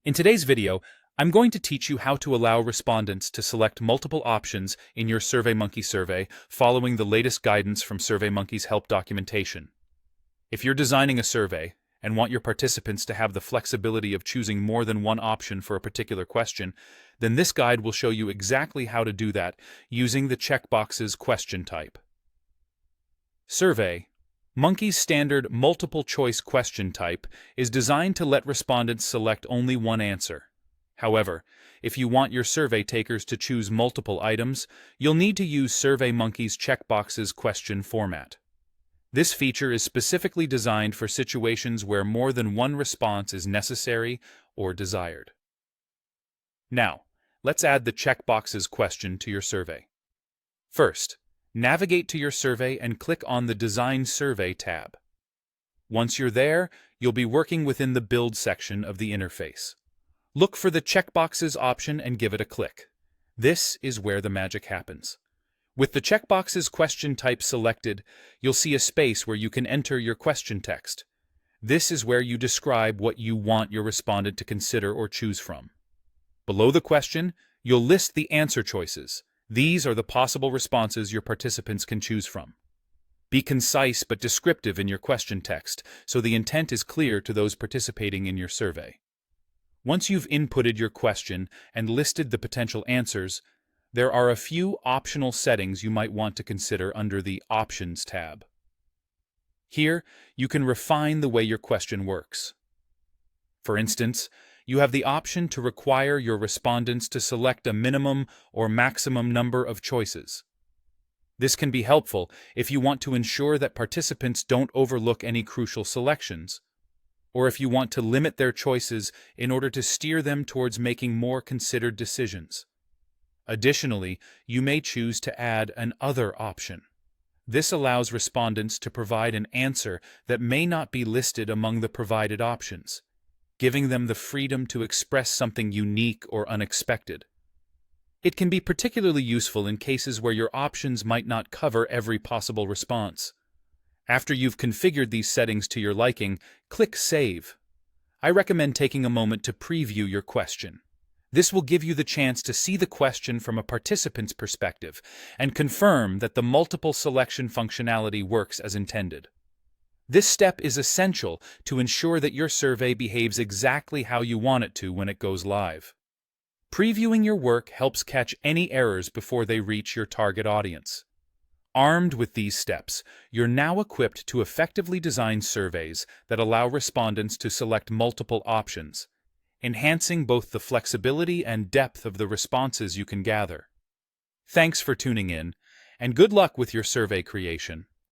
In today's video, I'm going to teach you how to allow respondents to select multiple options in your Surveymonkey survey following the latest guidance from Surveymonkey's help documentation. If you're designing a survey and want your participants to have the flexibility of choosing more than one option for a particular question, then this guide will show you exactly how to do that using the checkbox's question type. Surveymonkey's standard multiple-choice question type is designed to let respondents select only one answer. However, if you want your survey takers to choose multiple items, you'll need to use Surveymonkey's checkbox's question format. This feature is specifically designed for situations where more than one response is necessary or desired. Now, let's add the checkbox's question to your survey. First, navigate to your survey and click on the Design Survey tab. Once you're there, you'll be working within the Build section of the interface. Look for the checkboxes option and give it a click. This is where the magic happens. With the checkbox's question type selected, you'll see a space where you can enter your question text. This is where you describe what you want your respondent to consider or choose from. Below the question, you'll list the answer choices. These are the possible responses your participants can choose from. Be concise but descriptive in your question text so the intent is clear to those participating in your survey. Once you've inputted your question and listed the potential answers, there are a few optional settings you might want to consider under the Options tab. Here, you can refine the way your question works. For instance, you have the option to require your respondents to select a minimum or maximum number of choices. This can be helpful if you want to ensure that participants don't overlook any crucial selections, or if you want to limit their choices in order to steer them towards making more considered decisions. Additionally, you may choose to add an Other option. This allows respondents to provide an answer that may not be listed among the provided options, giving them the freedom to express something unique or unexpected. It can be particularly useful in cases where your options might not cover every possible response. After you've configured these settings to your liking, click Save. I recommend taking a moment to preview your question. This will give you the chance to see the question from a participant's perspective and confirm that the multiple selection functionality works as intended. This step is essential to ensure that your survey behaves exactly how you want it to when it goes live. Previewing your work helps catch any errors before they reach your target audience. Armed with these steps, you're now equipped to effectively design surveys that allow respondents to select multiple options, enhancing both the flexibility and depth of the responses you can gather. Thanks for tuning in, and good luck with your survey creation.